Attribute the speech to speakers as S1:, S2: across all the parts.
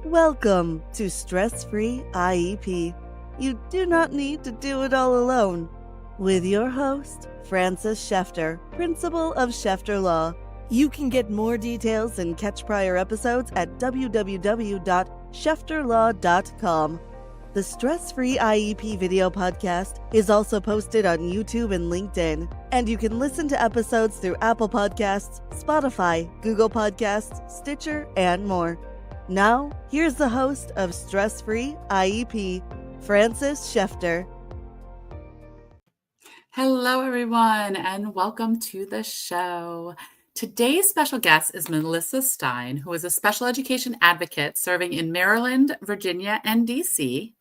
S1: Welcome to Stress-Free IEP. You do not need to do it all alone. With your host, Frances Shefter, Principal of Shefter Law. You can get more details and catch prior episodes at www.shefterlaw.com. The Stress-Free IEP video podcast is also posted on YouTube and LinkedIn, and you can listen to episodes through Apple Podcasts, Spotify, Google Podcasts, Stitcher, and more. Now, here's the host of Stress-Free IEP, Frances Shefter.
S2: Hello, everyone, and welcome to the show. Today's special guest is Melissa Stein, who is a special education advocate serving in Maryland, Virginia, and DC.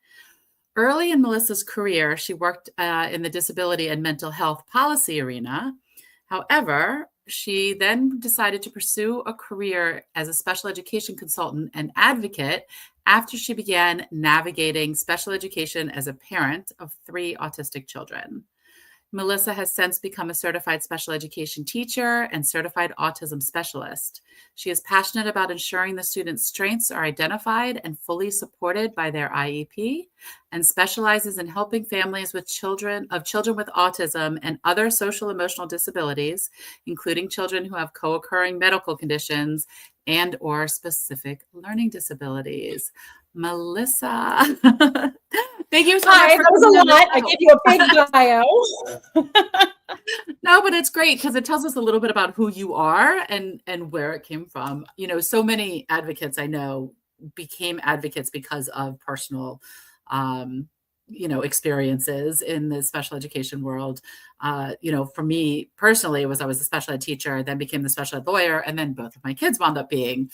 S2: Early in Melissa's career, she worked in the disability and mental health policy arena. However, she then decided to pursue a career as a special education consultant and advocate after she began navigating special education as a parent of 3 autistic children. Melissa has since become a certified special education teacher and certified autism specialist. She is passionate about ensuring the students' strengths are identified and fully supported by their IEP, and specializes in helping families with children with autism and other social emotional disabilities, including children who have co-occurring medical conditions and or specific learning disabilities. Melissa, thank you so much.
S3: Hi, that was a lot. I gave you a big bio.
S2: No, but it's great because it tells us a little bit about who you are and where it came from. You know, so many advocates I know became advocates because of personal, experiences in the special education world. For me personally, I was a special ed teacher, then became the special ed lawyer, and then both of my kids wound up being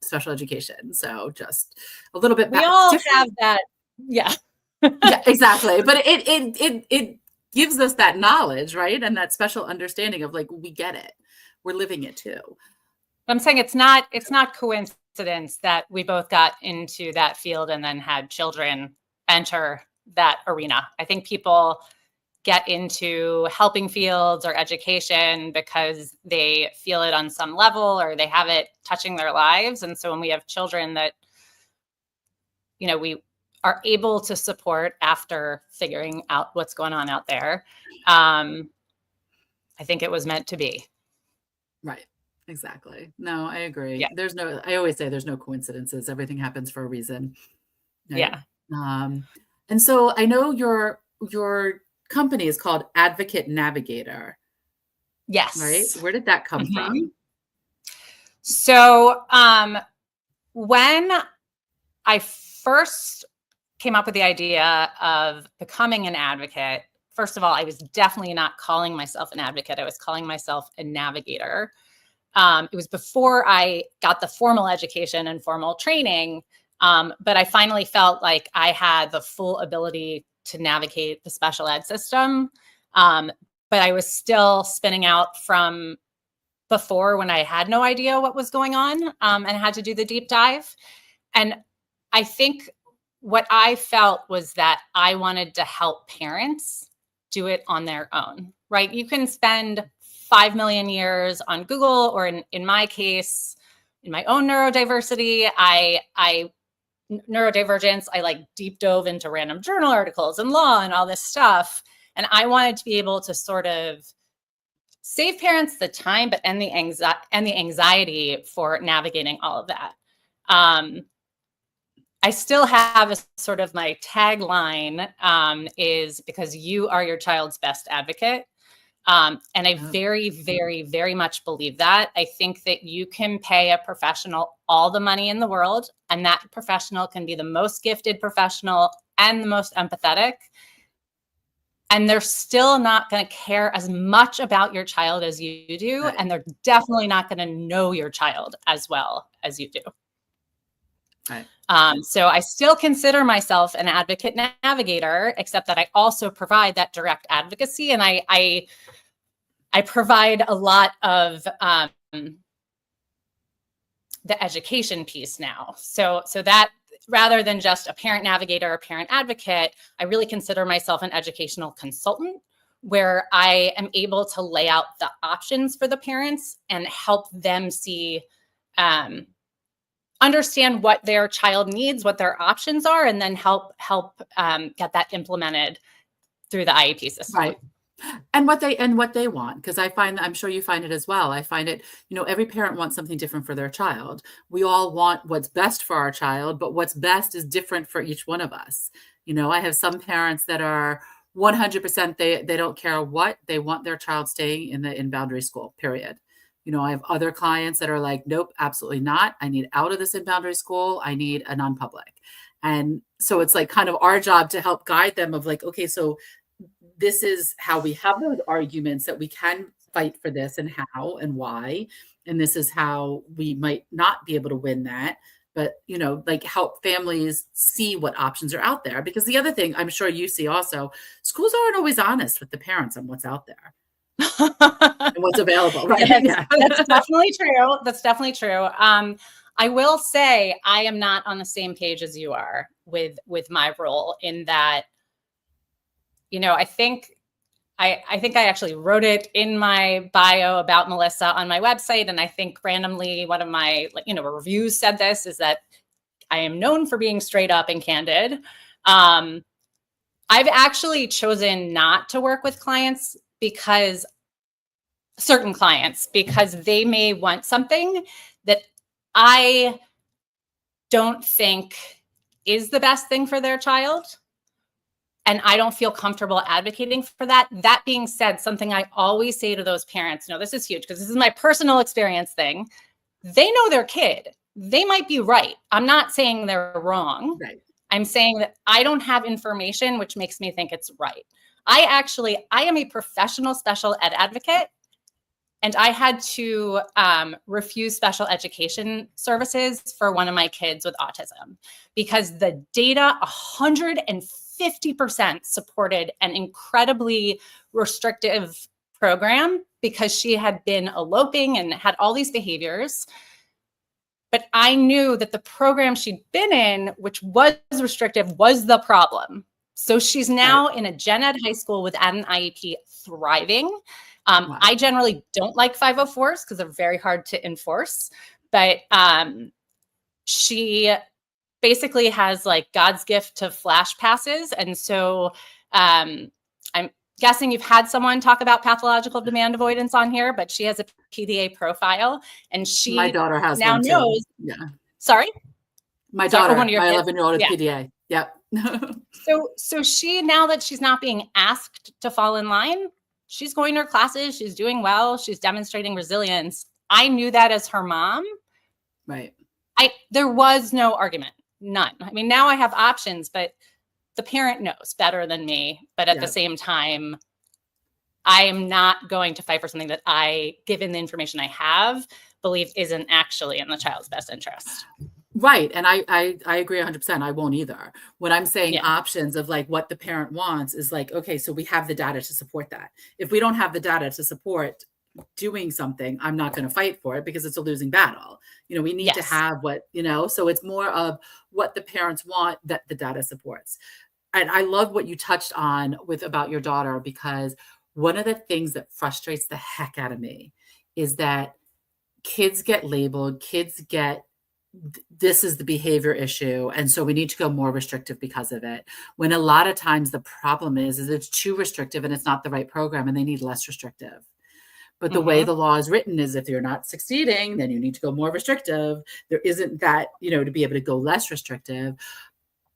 S2: special education. So just a little bit.
S3: We all have that. Yeah.
S2: Yeah, exactly. But it gives us that knowledge, right? And that special understanding of like, we get it. We're living it too.
S3: I'm saying it's not coincidence that we both got into that field and then had children enter that arena. I think people get into helping fields or education because they feel it on some level or they have it touching their lives. And so when we have children that, we are able to support after figuring out what's going on out there, I think it was meant to be.
S2: Right. Exactly. No, I agree.
S3: Yeah.
S2: I always say there's no coincidences. Everything happens for a reason. Right?
S3: Yeah.
S2: And so I know your company is called Advocate Navigator.
S3: Yes.
S2: Right. Where did that come from?
S3: So when I first came up with the idea of becoming an advocate, first of all, I was definitely not calling myself an advocate. I was calling myself a navigator. It was before I got the formal education and formal training, but I finally felt like I had the full ability to navigate the special ed system. But I was still spinning out from before when I had no idea what was going on and had to do the deep dive. And I think what I felt was that I wanted to help parents do it on their own, right? You can spend 5 million years on Google, or in my case, in my own neurodiversity, neurodivergence, I like deep dove into random journal articles and law and all this stuff. And I wanted to be able to sort of save parents the time, but and the anxiety for navigating all of that. I still have a sort of my tagline is because you are your child's best advocate. And I very, very, very much believe that. I think that you can pay a professional all the money in the world, and that professional can be the most gifted professional and the most empathetic. And they're still not going to care as much about your child as you do. Right. And they're definitely not going to know your child as well as you do.
S2: Right.
S3: So I still consider myself an advocate navigator, except that I also provide that direct advocacy. And I provide a lot of the education piece now. So that rather than just a parent navigator or parent advocate, I really consider myself an educational consultant, where I am able to lay out the options for the parents and help them see understand what their child needs, what their options are, and then help get that implemented through the IEP system.
S2: Right. And what they want, because I'm sure you find it as well. I find it, every parent wants something different for their child. We all want what's best for our child, but what's best is different for each one of us. I have some parents that are 100%, they don't care what, they want their child staying in boundary school, period. I have other clients that are like, nope, absolutely not. I need out of this in boundary school. I need a non-public. And so it's like kind of our job to help guide them of like, okay, so this is how we have those arguments that we can fight for this and how and why. And this is how we might not be able to win that. But, like help families see what options are out there. Because the other thing I'm sure you see also, schools aren't always honest with the parents on what's out there and what's available. Right?
S3: That's definitely true. That's definitely true. I will say I am not on the same page as you are with my role in that, I think I actually wrote it in my bio about Melissa on my website. And I think randomly one of my reviews said this, is that I am known for being straight up and candid. I've actually chosen not to work with certain clients, because they may want something that I don't think is the best thing for their child. And I don't feel comfortable advocating for that. That being said, something I always say to those parents, this is huge because this is my personal experience thing. They know their kid. They might be right. I'm not saying they're wrong.
S2: Right.
S3: I'm saying that I don't have information which makes me think it's right. I am a professional special ed advocate, and I had to refuse special education services for one of my kids with autism because the data 150% supported an incredibly restrictive program because she had been eloping and had all these behaviors. But I knew that the program she'd been in, which was restrictive, was the problem. So she's now in a gen ed high school without an IEP, thriving.
S2: Wow.
S3: I generally don't like 504s because they're very hard to enforce. But she basically has like God's gift to flash passes. And so I'm guessing you've had someone talk about pathological demand avoidance on here, but she has a PDA profile, and
S2: My daughter has
S3: now
S2: one too.
S3: knows.
S2: Yeah.
S3: Sorry?
S2: My daughter,
S3: one of your
S2: my
S3: kids?
S2: 11-year-old
S3: Yeah.
S2: PDA. Yep.
S3: So she, now that she's not being asked to fall in line, she's going to her classes. She's doing well. She's demonstrating resilience. I knew that as her mom.
S2: Right.
S3: There was no argument. None. I mean, now I have options, but the parent knows better than me. But at the same time, I am not going to fight for something that given the information I have, believe isn't actually in the child's best interest.
S2: Right. And I agree 100%. I won't either. When I'm saying options of like what the parent wants is like, okay, so we have the data to support that. If we don't have the data to support doing something, I'm not going to fight for it because it's a losing battle. We need to have so it's more of what the parents want that the data supports. And I love what you touched on about your daughter, because one of the things that frustrates the heck out of me is that kids get labeled, this is the behavior issue, and so we need to go more restrictive because of it. When a lot of times the problem is it's too restrictive and it's not the right program and they need less restrictive. But the way the law is written is if you're not succeeding, then you need to go more restrictive. There isn't that, to be able to go less restrictive.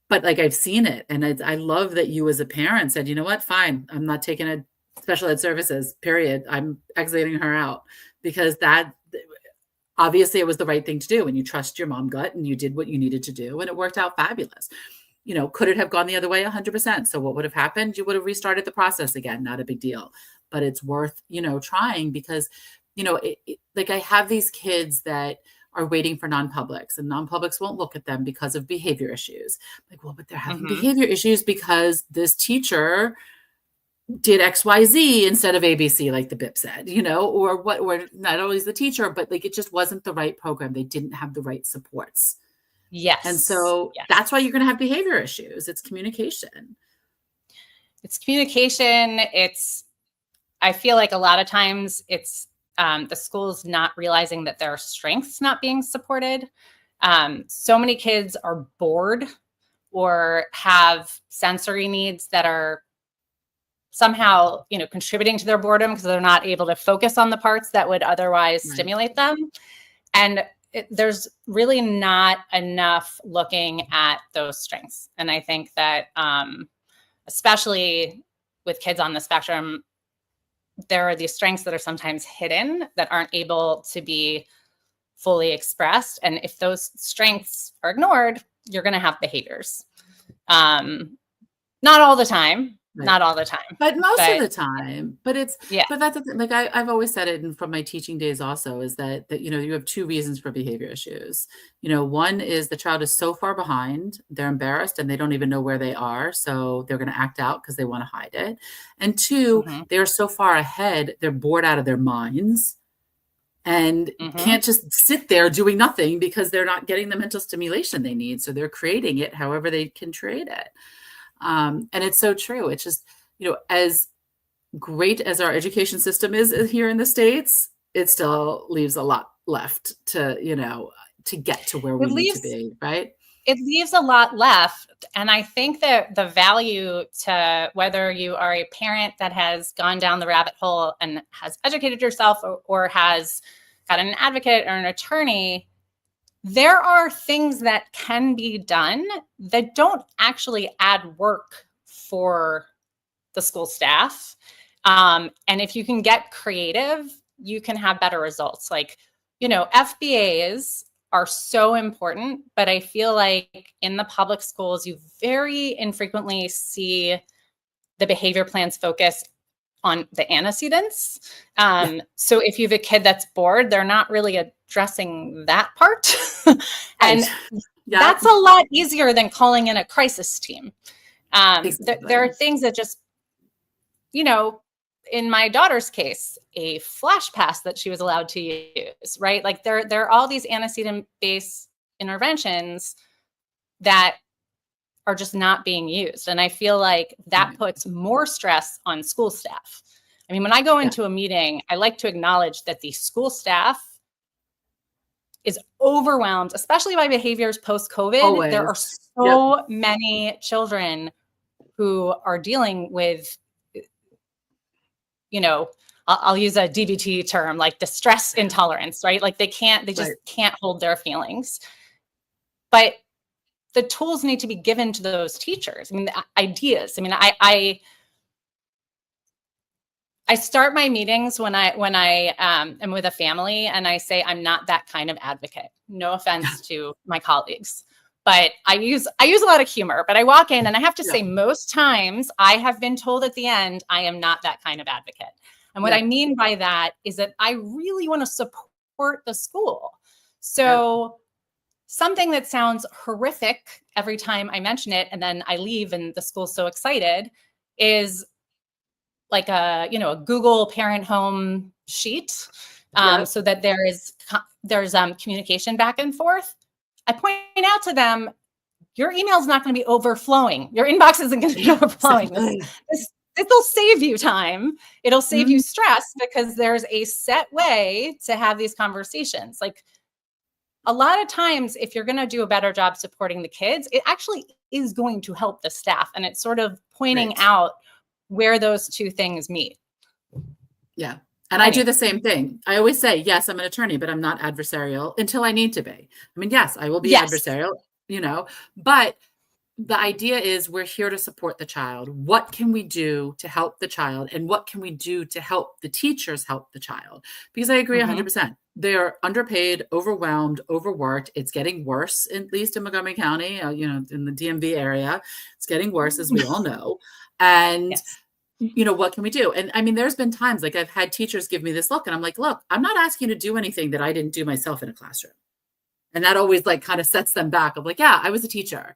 S2: But like I've seen it, and I love that you as a parent said, you know what, fine, I'm not taking a special ed services, period. I'm exiting her out, because that obviously it was the right thing to do. And you trust your mom gut and you did what you needed to do, and it worked out fabulous. Could it have gone the other way? 100%. So what would have happened? You would have restarted the process again. Not a big deal, but it's worth, trying, because, like I have these kids that are waiting for non-publics, and non-publics won't look at them because of behavior issues. Like, well, but they're having behavior issues because this teacher did XYZ instead of ABC, like the BIP said, or not always the teacher, but like, it just wasn't the right program. They didn't have the right supports.
S3: Yes.
S2: And so that's why you're going to have behavior issues. It's communication.
S3: I feel like a lot of times it's the schools not realizing that there are strengths not being supported. So many kids are bored or have sensory needs that are somehow, contributing to their boredom because they're not able to focus on the parts that would otherwise stimulate them. And there's really not enough looking at those strengths. And I think that, especially with kids on the spectrum, there are these strengths that are sometimes hidden that aren't able to be fully expressed. And if those strengths are ignored, you're going to have behaviors. Not all the time.
S2: Right.
S3: Not all the time,
S2: but most of the time. But it's
S3: yeah.
S2: But that's like I've always said it, and from my teaching days also, is that you have two reasons for behavior issues. One is the child is so far behind, they're embarrassed and they don't even know where they are, so they're going to act out because they want to hide it. And two, they're so far ahead, they're bored out of their minds and can't just sit there doing nothing because they're not getting the mental stimulation they need. So they're creating it however they can create it. And it's so true. It's just, as great as our education system is here in the States, it still leaves a lot left to get to where we need to be, right?
S3: It leaves a lot left. And I think that the value to whether you are a parent that has gone down the rabbit hole and has educated yourself or has got an advocate or an attorney, there are things that can be done that don't actually add work for the school staff. And if you can get creative, you can have better results. Like, FBAs are so important, but I feel like in the public schools, you very infrequently see the behavior plans focus on the antecedents. So if you have a kid that's bored, they're not really addressing that part. And that's a lot easier than calling in a crisis team.
S2: Exactly.
S3: There are things that just, in my daughter's case, a flash pass that she was allowed to use, right? Like there are all these antecedent-based interventions that are just not being used. And I feel like that puts more stress on school staff. I mean, when I go into a meeting, I like to acknowledge that the school staff is overwhelmed, especially by behaviors post-COVID.
S2: Always.
S3: There are so many children who are dealing with, I'll use a DBT term, like distress intolerance, right? Like they just can't hold their feelings. But the tools need to be given to those teachers. I mean, the ideas. I mean, I start my meetings when I am with a family and I say, I'm not that kind of advocate. No offense to my colleagues, but I use a lot of humor, but I walk in and I have to say most times I have been told at the end, I am not that kind of advocate. And what I mean by that is that I really want to support the school. So something that sounds horrific every time I mention it, and then I leave and the school's so excited, is like a Google parent home sheet, so that there's communication back and forth. I point out to them, your email is not going to be overflowing. Your inbox isn't going to be overflowing. It'll save you time. It'll save you stress because there's a set way to have these conversations. Like, a lot of times, if you're going to do a better job supporting the kids, it actually is going to help the staff. And it's sort of pointing out where those two things meet. Yeah.
S2: And I do the same thing. I always say, yes, I'm an attorney, but I'm not adversarial until I need to be. I mean, yes, I will be adversarial, but the idea is we're here to support the child. What can we do to help the child? And what can we do to help the teachers help the child? Because I agree 100%. They're underpaid, overwhelmed, overworked. It's getting worse, at least in Montgomery County, in the DMV area. It's getting worse, as we all know. And, what can we do? And I mean, there's been times like I've had teachers give me this look and I'm like, look, I'm not asking you to do anything that I didn't do myself in a classroom. And that always like kind of sets them back. I'm like, yeah, I was a teacher.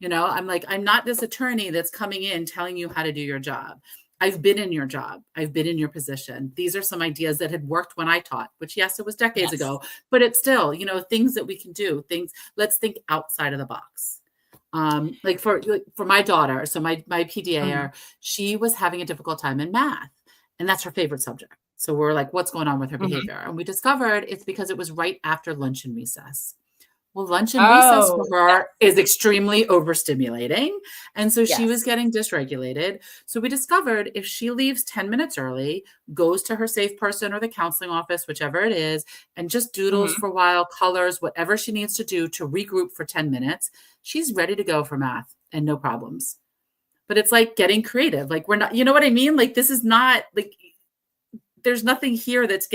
S2: I'm like, I'm not this attorney that's coming in telling you how to do your job. I've been in your job. I've been in your position. These are some ideas that had worked when I taught, which yes, it was decades ago, but it's still, things that we can do, let's think outside of the box. Like for my daughter, so my PDA, she was having a difficult time in math and that's her favorite subject. So we're like, what's going on with her behavior? And we discovered it's because it was right after lunch and recess. Well, lunch and recess for
S3: Oh,
S2: her is extremely overstimulating. And so she was
S3: yes.
S2: getting dysregulated. So we discovered if she leaves 10 minutes early, goes to her safe person or the counseling office, whichever it is, and just doodles
S3: Mhm.
S2: for a while, colors, whatever she needs to do to regroup for 10 minutes, she's ready to go for math and no problems. But it's like getting creative. Like we're not, you know what I mean? Like this is not like there's nothing here that's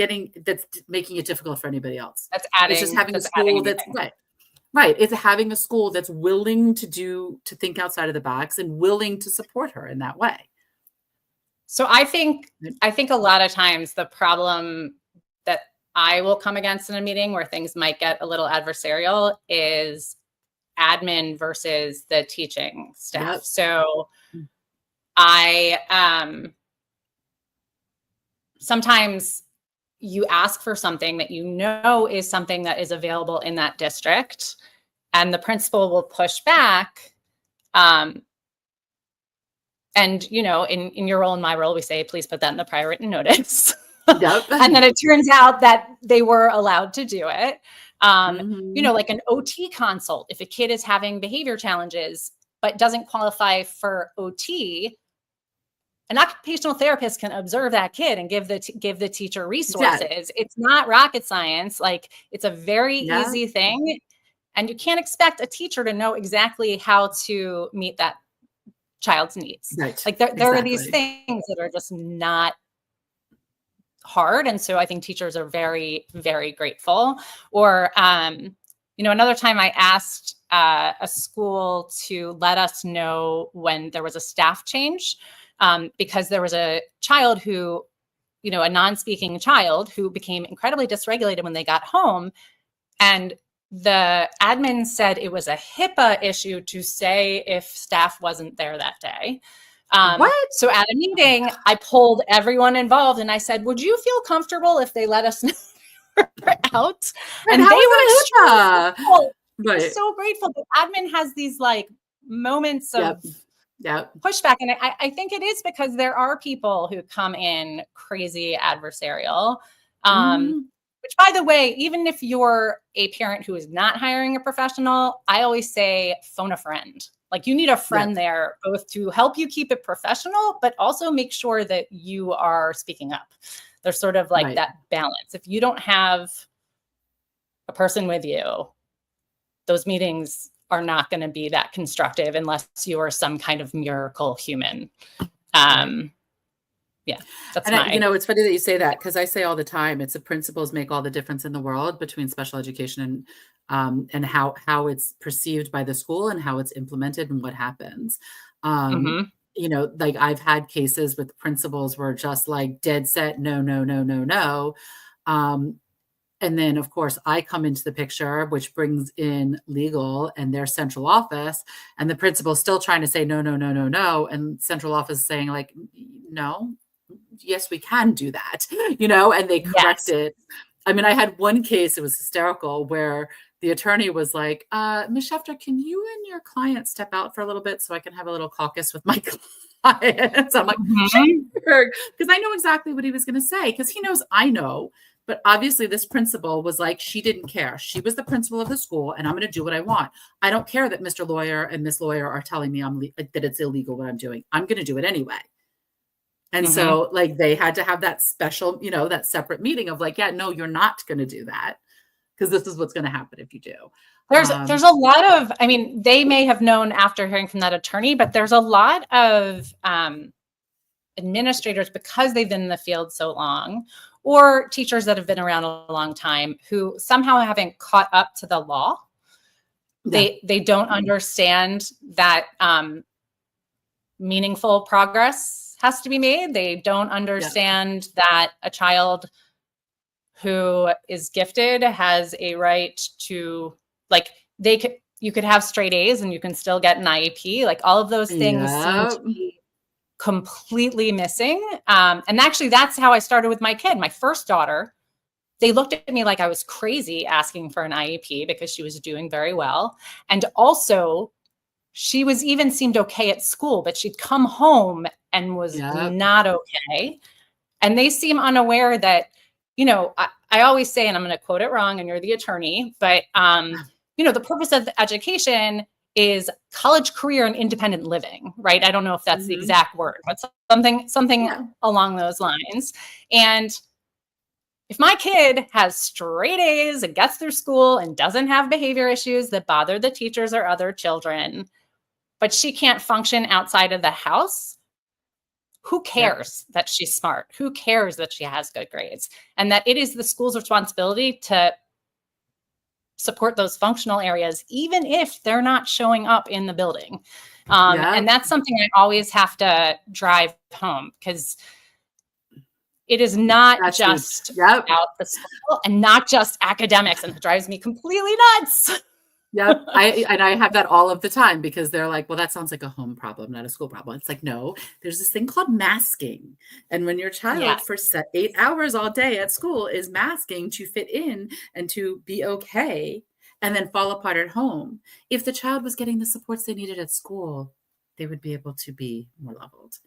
S2: making it difficult for anybody else. It's just having a
S3: That's adding
S2: school that's
S3: anything.
S2: right. Right. It's having a school that's willing to think outside of the box and willing to support her in that way.
S3: So I think a lot of times the problem that I will come against in a meeting where things might get a little adversarial is admin versus the teaching staff.
S2: Yep.
S3: So I sometimes you ask for something that you know is something that is available in that district, and the principal will push back. And in your role and my role, we say, please put that in the prior written notice.
S2: Yep.
S3: And then it turns out that they were allowed to do it.
S2: Mhm.
S3: Like an OT consult, if a kid is having behavior challenges but doesn't qualify for OT, an occupational therapist can observe that kid and give the teacher resources.
S2: Yeah.
S3: It's not rocket science. Like, it's a very
S2: Yeah.
S3: easy thing. And you can't expect a teacher to know exactly how to meet that child's needs.
S2: Right.
S3: Like there are these
S2: Exactly.
S3: things that are just not hard. And so I think teachers are very, very grateful. Or, another time I asked a school to let us know when there was a staff change, because there was a child who, a non-speaking child who became incredibly dysregulated when they got home. And the admin said it was a HIPAA issue to say if staff wasn't there that day.
S2: What?
S3: So at a meeting, I pulled everyone involved and I said, would you feel comfortable if they let us know we're out?
S2: Right.
S3: And
S2: How
S3: they
S2: is
S3: were
S2: it a
S3: extremely
S2: HIPAA?
S3: grateful. They were
S2: Right.
S3: so grateful. The admin has these like moments
S2: Yep.
S3: of
S2: Yep.
S3: pushback. And I think it is because there are people who come in crazy adversarial.
S2: Mhm.
S3: Which, by the way, even if you're a parent who is not hiring a professional, I always say phone a friend. Like, you need a friend
S2: Yep.
S3: there both to help you keep it professional, but also make sure that you are speaking up. There's sort of like
S2: Right.
S3: that balance. If you don't have a person with you, those meetings are not going to be that constructive unless you are some kind of miracle human.
S2: Right.
S3: Yeah, that's
S2: And
S3: my.
S2: it's funny that you say that because I say all the time, it's the principles make all the difference in the world between special education and how it's perceived by the school and how it's implemented and what happens. Um,
S3: Mhm.
S2: like I've had cases with principals where just like dead set, no, no, no, no, no. Um, and then, of course, I come into the picture, which brings in legal and their central office, and the principal's still trying to say no, no, no, no, no, and central office is saying like, no, yes, we can do that, and they correct
S3: Yes.
S2: it. I mean, I had one case, it was hysterical, where the attorney was like, Ms. Shefter, can you and your client step out for a little bit so I can have a little caucus with my clients? I'm like,
S3: Mhm.
S2: sure, because I know exactly what he was going to say, because he knows I know. But obviously, this principal was like, she didn't care. She was the principal of the school, and I'm going to do what I want. I don't care that Mr. Lawyer and Miss Lawyer are telling me that it's illegal what I'm doing. I'm going to do it anyway. And
S3: Mhm.
S2: so, like, they had to have that special, that separate meeting of like, yeah, no, you're not going to do that because this is what's going to happen if you do.
S3: There's a lot of, I mean, they may have known after hearing from that attorney, but there's a lot of administrators, because they've been in the field so long, or teachers that have been around a long time, who somehow haven't caught up to the law.
S2: Yeah.
S3: They don't understand that meaningful progress has to be made. They don't
S2: Yeah.
S3: understand that a child who is gifted has a right to, like, you could have straight A's and you can still get an IEP. Like, all of those things seem to
S2: Yeah.
S3: be completely missing. And actually, that's how I started with my kid. My first daughter, they looked at me like I was crazy asking for an IEP because she was doing very well. And also, she was even seemed okay at school, but she'd come home and was
S2: Yeah.
S3: not okay. And they seem unaware that, I always say, and I'm going to quote it wrong, and you're the attorney, but the purpose of the education is college, career, and independent living, right? I don't know if that's the exact word, but something along those lines. And if my kid has straight A's and gets through school and doesn't have behavior issues that bother the teachers or other children, but she can't function outside of the house, who cares that she's smart? Who cares that she has good grades? And that it is the school's responsibility to support those functional areas, even if they're not showing up in the building. And that's something I always have to drive home, because it is not just about the school and not just academics, and it drives me completely nuts.
S2: Yep. I have that all of the time, because they're like, well, that sounds like a home problem, not a school problem. It's like, no, there's this thing called masking. And when your child for 8 hours all day at school is masking to fit in and to be okay, and then fall apart at home, if the child was getting the supports they needed at school, they would be able to be more leveled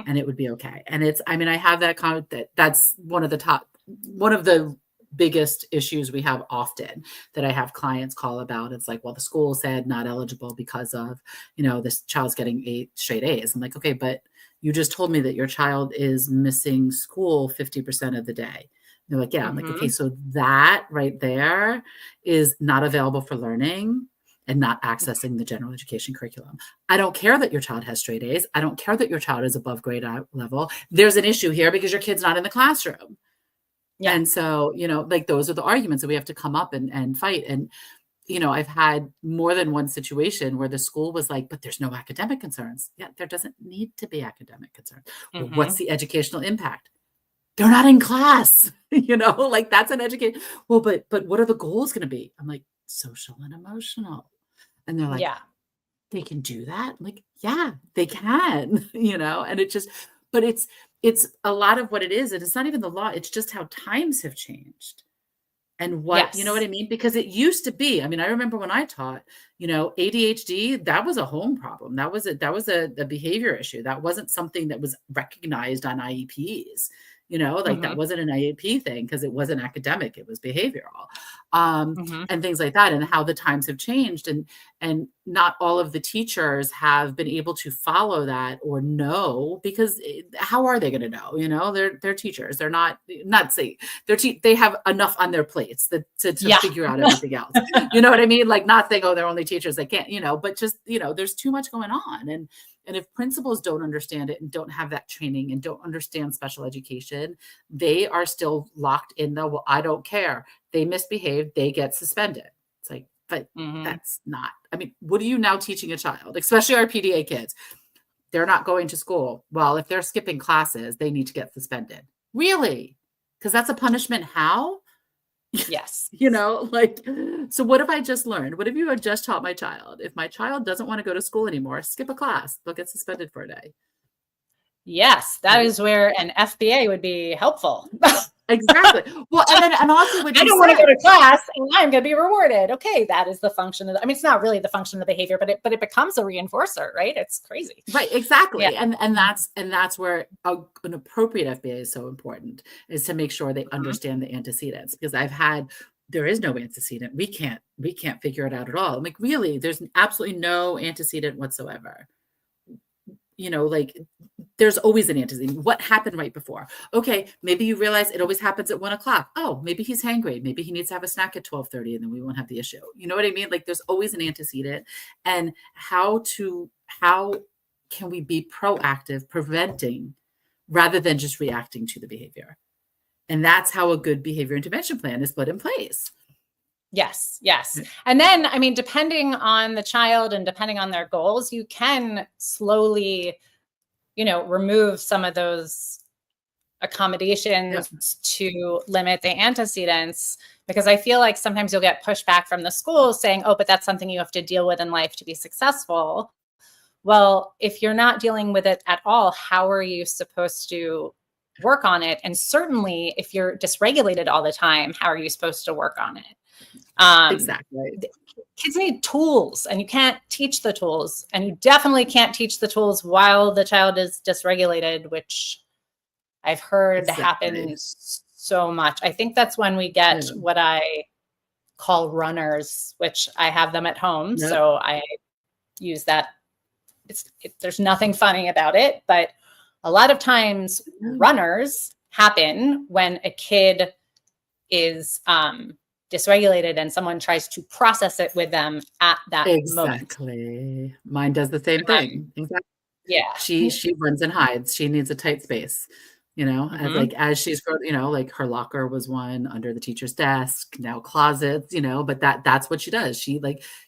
S2: and it would be okay. And I have that comment that's one of the biggest issues we have often, that I have clients call about. It's like, well, the school said not eligible because of, this child's getting 8 straight A's. I'm like, okay, but you just told me that your child is missing school 50% of the day. They're like, yeah. I'm like, okay, so that right there is not available for learning and not accessing the general education curriculum. I don't care that your child has straight A's. I don't care that your child is above grade level. There's an issue here because your kid's not in the classroom. Yeah. And so, those are the arguments that we have to come up and fight. And, I've had more than one situation where the school was like, but there's no academic concerns. Yeah, there doesn't need to be academic concerns. Well, what's the educational impact? They're not in class, that's an education. Well, but what are the goals going to be? I'm like, social and emotional. And they're like, they can do that? I'm like, yeah, they can, and it just, but it's a lot of what it is. And it's not even the law. It's just how times have changed. And what, you know what I mean? Because it used to be, I remember when I taught, ADHD, that was a home problem. That was a behavior issue. That wasn't something that was recognized on IEPs. That wasn't an IEP thing because it wasn't academic, it was behavioral, and things like that, and how the times have changed, and not all of the teachers have been able to follow that or know, because how are they going to know? They're teachers. They're not say they have enough on their plates to figure out everything else. You know what I mean? Like, not saying, oh, they're only teachers, they can't, but just, there's too much going on. And if principals don't understand it and don't have that training and don't understand special education, they are still locked in well, I don't care. They misbehaved, they get suspended. It's like, but that's not, what are you now teaching a child, especially our PDA kids? They're not going to school. Well, if they're skipping classes, they need to get suspended. Really? Because that's a punishment. How?
S3: Yes.
S2: So what have I just learned? What have you just taught my child? If my child doesn't want to go to school anymore, skip a class, they'll get suspended for a day.
S3: Yes, that is where an FBA would be helpful.
S2: Exactly. Well, and also what
S3: I don't want to go to class and I'm going to be rewarded. Okay, that is the function of it's not really the function of the behavior, but it becomes a reinforcer, right? It's crazy.
S2: Right, exactly. Yeah. And that's where an appropriate FBA is so important, is to make sure they understand the antecedents, because there is no antecedent. We can't figure it out at all. I'm like, really, there's absolutely no antecedent whatsoever. There's always an antecedent. What happened right before? Okay, maybe you realize it always happens at 1:00. Oh, maybe he's hangry. Maybe he needs to have a snack at 12:30, and then we won't have the issue. You know what I mean? Like, there's always an antecedent. And how can we be proactive, preventing, rather than just reacting to the behavior? And that's how a good behavior intervention plan is put in place.
S3: Yes. And then, depending on the child and depending on their goals, you can slowly, remove some of those accommodations to limit the antecedents, because I feel like sometimes you'll get pushback from the school saying, oh, but that's something you have to deal with in life to be successful. Well, if you're not dealing with it at all, how are you supposed to work on it? And certainly if you're dysregulated all the time, how are you supposed to work on it?
S2: Exactly.
S3: Kids need tools, and you can't teach the tools, and you definitely can't teach the tools while the child is dysregulated, which I've heard happens so much. I think that's when we get what I call runners, which I have them at home.
S2: Yep.
S3: So I use that. There's nothing funny about it, but a lot of times runners happen when a kid is dysregulated and someone tries to process it with them at that moment.
S2: Exactly. Mine does the same thing. Exactly.
S3: Yeah.
S2: She runs and hides. She needs a tight space, as she's grown, like her locker was one under the teacher's desk, now closets, but that's what she does. She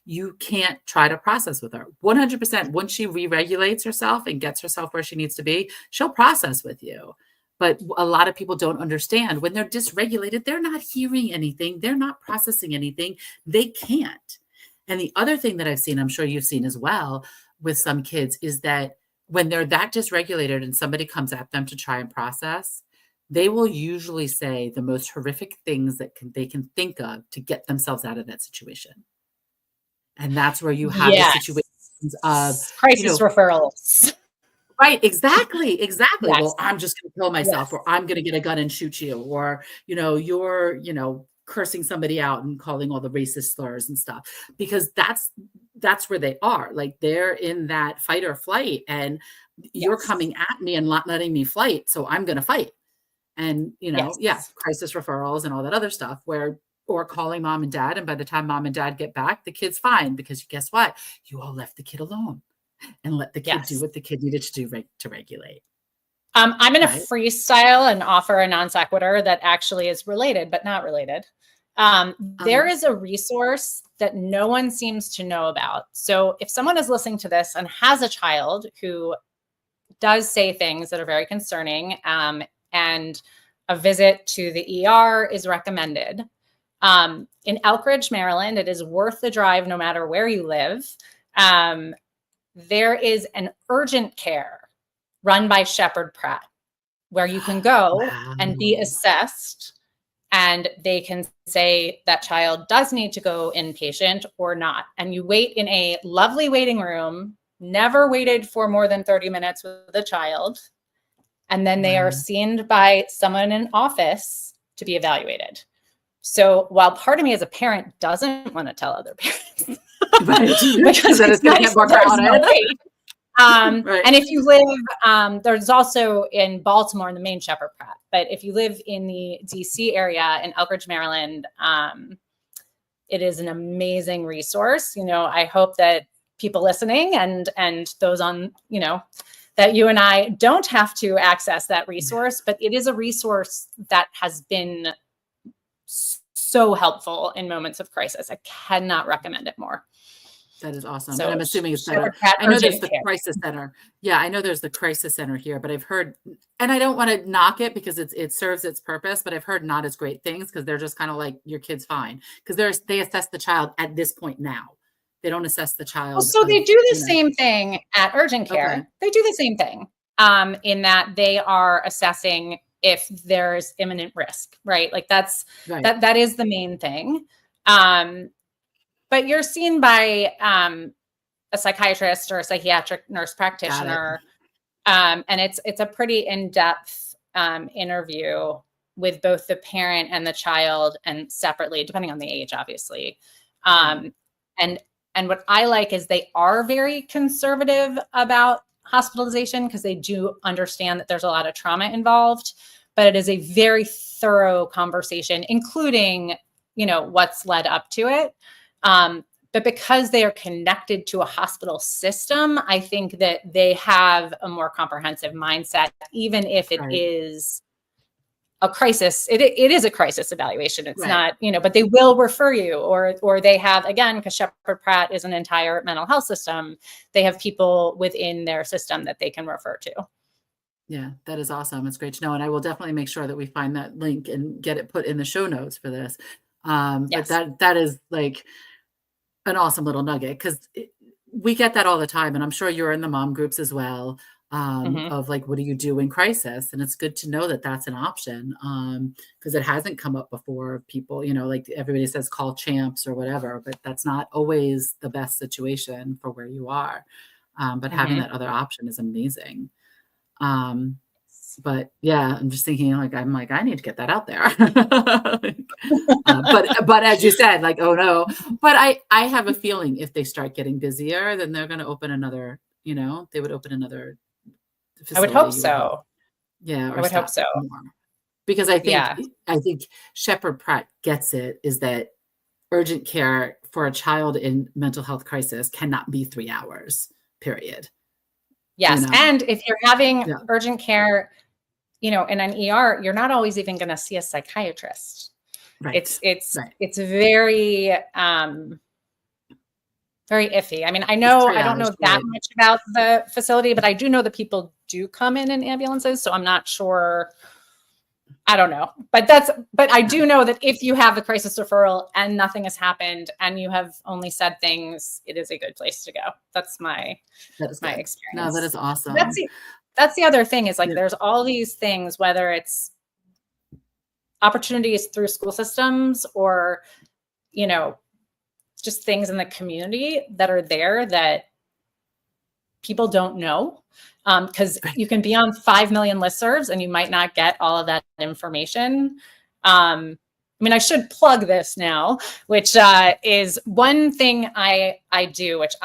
S2: you can't try to process with her. 100%. Once she re-regulates herself and gets herself where she needs to be, she'll process with you. But a lot of people don't understand when they're dysregulated, they're not hearing anything. They're not processing anything. They can't. And the other thing that I've seen, I'm sure you've seen as well with some kids, is that when they're that dysregulated and somebody comes at them to try and process, they will usually say the most horrific things that they can think of to get themselves out of that situation. And that's where you have the situations of
S3: crisis referrals.
S2: Right. Exactly. Exactly.
S3: Yes.
S2: Well, I'm just going to kill myself, or I'm going to get a gun and shoot you, or, you're, cursing somebody out and calling all the racist slurs and stuff, because that's where they are. Like, they're in that fight or flight, and you're coming at me and not letting me fight. So I'm going to fight. And, crisis referrals and all that other stuff or calling mom and dad. And by the time mom and dad get back, the kid's fine, because guess what? You all left the kid alone and let the kid do what the kid needed to do to regulate.
S3: I'm going to freestyle and offer a non sequitur that actually is related, but not related. There is a resource that no one seems to know about. So if someone is listening to this and has a child who does say things that are very concerning, and a visit to the ER is recommended. In Elkridge, Maryland, it is worth the drive no matter where you live. There is an urgent care run by Shepherd Pratt, where you can go and be assessed, and they can say that child does need to go inpatient or not. And you wait in a lovely waiting room, never waited for more than 30 minutes with a child. And then they are seen by someone in office to be evaluated. So while part of me as a parent doesn't want to tell other parents, because it's nice, and if you live, there's also in Baltimore, in the main Shepherd Pratt, but if you live in the DC area in Elkridge, Maryland, it is an amazing resource. I hope that people listening and those on, that you and I don't have to access that resource, but it is a resource that has been so helpful in moments of crisis. I cannot recommend it more.
S2: That is awesome.
S3: So,
S2: and I'm assuming it's better. I know there's the crisis center. Yeah, I know there's the crisis center here, but I've heard, and I don't want to knock it because it serves its purpose, but I've heard not as great things, because they're just kind of like, your kid's fine, because they assess the child at this point now. They don't assess the child.
S3: Well, so they do the same thing at urgent care. Okay. They do the same thing in that they are assessing if there's imminent risk, right? Like that is the main thing. But you're seen by a psychiatrist or a psychiatric nurse practitioner. And it's a pretty in-depth interview with both the parent and the child, and separately, depending on the age, obviously. And what I like is they are very conservative about hospitalization, because they do understand that there's a lot of trauma involved, but it is a very thorough conversation, including, what's led up to it. But because they are connected to a hospital system, I think that they have a more comprehensive mindset, even if it is a crisis. It is a crisis evaluation. It's not, but they will refer you, or they have, again, because Shepherd Pratt is an entire mental health system, they have people within their system that they can refer to.
S2: Yeah, that is awesome. It's great to know. And I will definitely make sure that we find that link and get it put in the show notes for this. But that is like an awesome little nugget, because we get that all the time. And I'm sure you're in the mom groups as well. Of like, what do you do in crisis? And it's good to know that that's an option, because it hasn't come up before. People, like everybody says, call champs or whatever, but that's not always the best situation for where you are. But having that other option is amazing. But yeah, I'm just thinking I need to get that out there. But as you said, like, oh no, but I have a feeling if they start getting busier, then they're going to open another, they would open another facility.
S3: I would hope so.
S2: Yeah. Or
S3: I would hope so.
S2: More. Because I think Shepherd Pratt gets it, is that urgent care for a child in mental health crisis cannot be 3 hours, period.
S3: Yes. And if you're having urgent care, in an ER, you're not always even going to see a psychiatrist. Right. It's very, very iffy. I mean, I don't know that much about the facility, but I do know that people do come in ambulances. So I'm not sure. I don't know, but I do know that if you have the crisis referral and nothing has happened and you have only said things, it is a good place to go. That's my experience.
S2: No, that is awesome.
S3: That's the other thing is there's all these things, whether it's opportunities through school systems or, just things in the community that are there that people don't know. Because you can be on 5 million listservs and you might not get all of that information. I should plug this now, which is one thing I do, which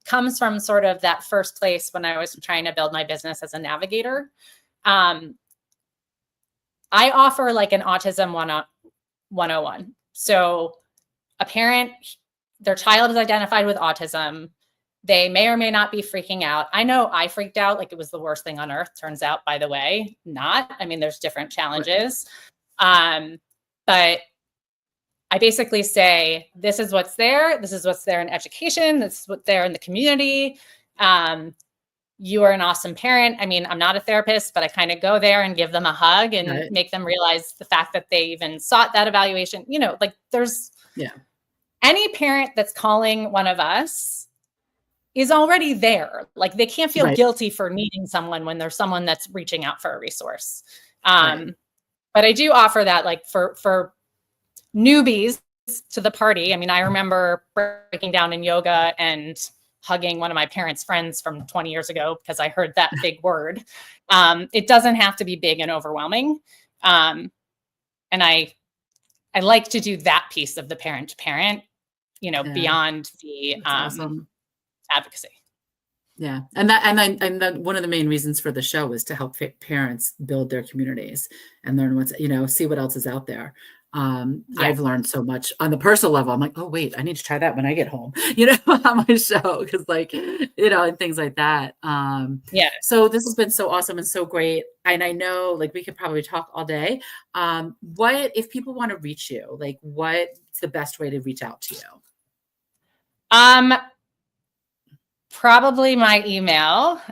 S3: comes from sort of that first place when I was trying to build my business as a navigator. I offer like an autism 101. So a parent, their child is identified with autism. They may or may not be freaking out. I know I freaked out like it was the worst thing on earth. Turns out, by the way, not. I mean, there's different challenges. But I basically say, this is what's there. This is what's there in education. This is what's there in the community. You are an awesome parent. I mean, I'm not a therapist, but I kind of go there and give them a hug and make them realize the fact that they even sought that evaluation. There's any parent that's calling one of us is already there. Like they can't feel guilty for needing someone when there's someone that's reaching out for a resource. But I do offer that like for newbies to the party. I mean, I remember breaking down in yoga and hugging one of my parents' friends from 20 years ago because I heard that big word. It doesn't have to be big and overwhelming. And I like to do that piece of the parent to parent, beyond the
S2: awesome.
S3: Advocacy.
S2: Yeah. And that one of the main reasons for the show is to help parents build their communities and learn what's, see what else is out there. I've learned so much on the personal level. I'm like, oh wait, I need to try that when I get home, on my show. Cause and things like that. So this has been so awesome and so great. And I know we could probably talk all day. If people want to reach you, what's the best way to reach out to you?
S3: Probably my email,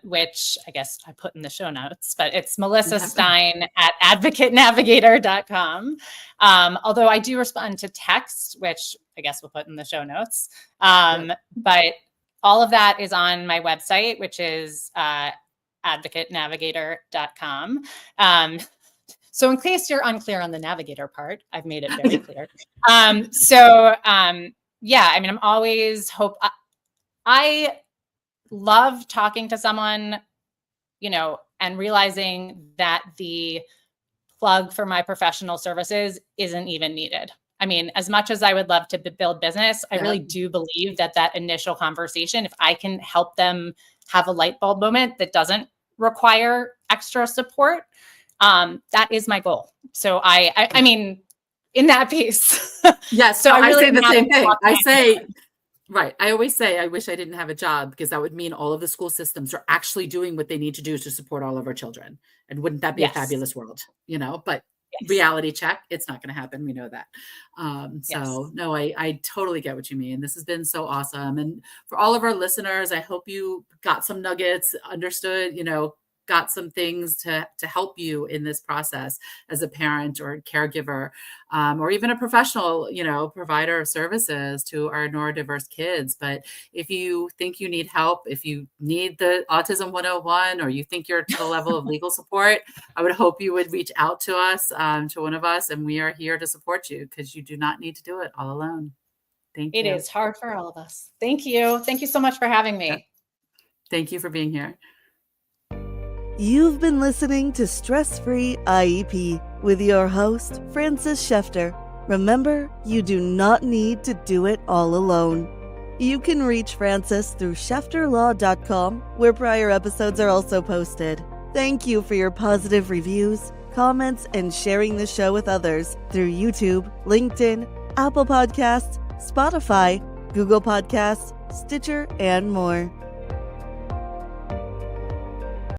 S3: which I guess I put in the show notes, but it's Melissa Stein at advocatenavigator.com. Although I do respond to text, which I guess we'll put in the show notes. But all of that is on my website, which is advocatenavigator.com. So in case you're unclear on the navigator part, I've made it very clear. I'm always I love talking to someone, and realizing that the plug for my professional services isn't even needed. I mean, as much as I would love to build business, I really do believe that initial conversation, if I can help them have a light bulb moment that doesn't require extra support, that is my goal. So I mean, in that piece.
S2: Yes. So I say the same thing. Right. I always say, I wish I didn't have a job because that would mean all of the school systems are actually doing what they need to do to support all of our children. And wouldn't that be a fabulous world, but reality check, it's not going to happen. We know that. So no, I totally get what you mean. This has been so awesome. And for all of our listeners, I hope you got some nuggets, understood, got some things to help you in this process as a parent or a caregiver, or even a professional, provider of services to our neurodiverse kids. But if you think you need help, if you need the Autism 101, or you think you're to the level of legal support, I would hope you would reach out to us, to one of us, and we are here to support you because you do not need to do it all alone. Thank you.
S3: It is hard for all of us. Thank you. Thank you so much for having me.
S2: Thank you for being here.
S1: You've been listening to Stress-Free IEP with your host, Frances Shefter. Remember, you do not need to do it all alone. You can reach Frances through schefterlaw.com, where prior episodes are also posted. Thank you for your positive reviews, comments, and sharing the show with others through YouTube, LinkedIn, Apple Podcasts, Spotify, Google Podcasts, Stitcher, and more.